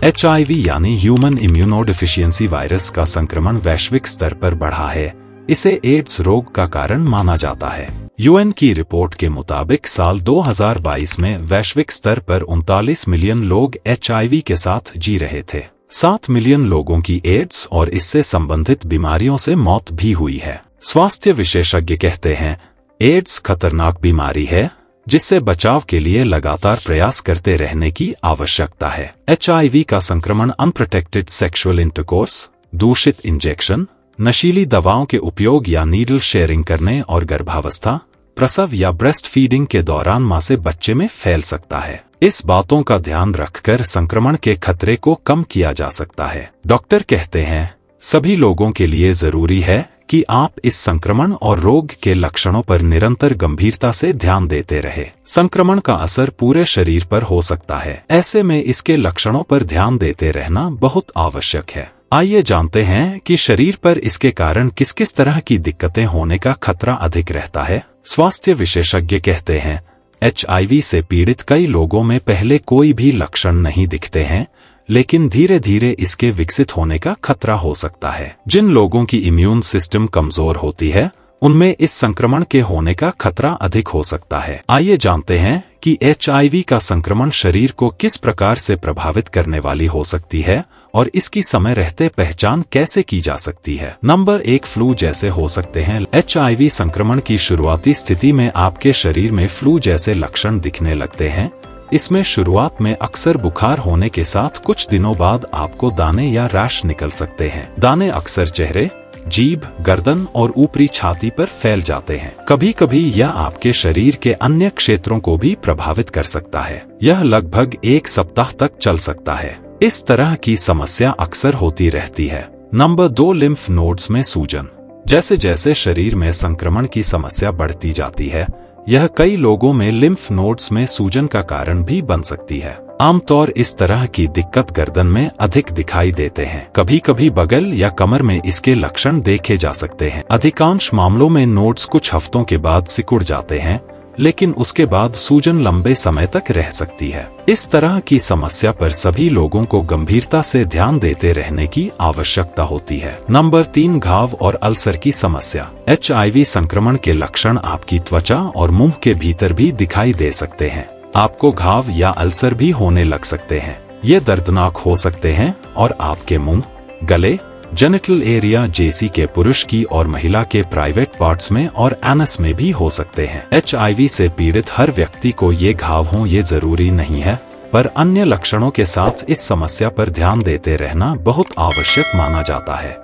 HIV यानी human immunodeficiency virus का संक्रमण वैश्विक स्तर पर बढ़ा है। इसे एड्स रोग का कारण माना जाता है। UN की रिपोर्ट के मुताबिक साल 2022 में वैश्विक स्तर पर 39 मिलियन लोग HIV के साथ जी रहे थे। 7 मिलियन लोगों की एड्स और इससे संबंधित बीमारियों से मौत भी हुई है। स्वास्थ्य विशेषज्ञ कहते हैं, एड्स खतरनाक बीमारी है जिससे बचाव के लिए लगातार प्रयास करते रहने की आवश्यकता है। HIV का संक्रमण अनप्रोटेक्टेड सेक्सुअल इंटरकोर्स, दूषित इंजेक्शन, नशीली दवाओं के उपयोग या नीडल शेयरिंग करने और गर्भावस्था, प्रसव या ब्रेस्ट फीडिंग के दौरान मां से बच्चे में फैल सकता है। इस बातों का ध्यान रखकर संक्रमण के खतरे को कम किया जा सकता है। डॉक्टर कहते हैं, सभी लोगों के लिए जरूरी है कि आप इस संक्रमण और रोग के लक्षणों पर निरंतर गंभीरता से ध्यान देते रहे। संक्रमण का असर पूरे शरीर पर हो सकता है, ऐसे में इसके लक्षणों पर ध्यान देते रहना बहुत आवश्यक है। आइए जानते हैं कि शरीर पर इसके कारण किस किस तरह की दिक्कतें होने का खतरा अधिक रहता है। स्वास्थ्य विशेषज्ञ कहते हैं, HIV से पीड़ित कई लोगों में पहले कोई भी लक्षण नहीं दिखते हैं, लेकिन धीरे धीरे इसके विकसित होने का खतरा हो सकता है। जिन लोगों की इम्यून सिस्टम कमजोर होती है, उनमें इस संक्रमण के होने का खतरा अधिक हो सकता है। आइए जानते हैं कि HIV का संक्रमण शरीर को किस प्रकार से प्रभावित करने वाली हो सकती है और इसकी समय रहते पहचान कैसे की जा सकती है। नंबर 1, फ्लू जैसे हो सकते हैं। HIV संक्रमण की शुरुआती स्थिति में आपके शरीर में फ्लू जैसे लक्षण दिखने लगते हैं। इसमें शुरुआत में अक्सर बुखार होने के साथ कुछ दिनों बाद आपको दाने या रैश निकल सकते हैं। दाने अक्सर चेहरे, जीभ, गर्दन और ऊपरी छाती पर फैल जाते हैं। कभी कभी यह आपके शरीर के अन्य क्षेत्रों को भी प्रभावित कर सकता है। यह लगभग 1 सप्ताह तक चल सकता है। इस तरह की समस्या अक्सर होती रहती है। नंबर 2, लिम्फ नोड्स में सूजन। जैसे जैसे शरीर में संक्रमण की समस्या बढ़ती जाती है, यह कई लोगों में लिम्फ नोड्स में सूजन का कारण भी बन सकती है। आमतौर इस तरह की दिक्कत गर्दन में अधिक दिखाई देते हैं। कभी कभी बगल या कमर में इसके लक्षण देखे जा सकते हैं। अधिकांश मामलों में नोड्स कुछ हफ्तों के बाद सिकुड़ जाते हैं, लेकिन उसके बाद सूजन लंबे समय तक रह सकती है। इस तरह की समस्या पर सभी लोगों को गंभीरता से ध्यान देते रहने की आवश्यकता होती है। नंबर 3, घाव और अल्सर की समस्या। HIV संक्रमण के लक्षण आपकी त्वचा और मुंह के भीतर भी दिखाई दे सकते हैं। आपको घाव या अल्सर भी होने लग सकते हैं। ये दर्दनाक हो सकते हैं और आपके मुंह, गले, जेनिटल एरिया जैसी के पुरुष की और महिला के प्राइवेट पार्ट्स में और एनस में भी हो सकते हैं। HIV से पीड़ित हर व्यक्ति को ये घाव हों ये जरूरी नहीं है, पर अन्य लक्षणों के साथ इस समस्या पर ध्यान देते रहना बहुत आवश्यक माना जाता है।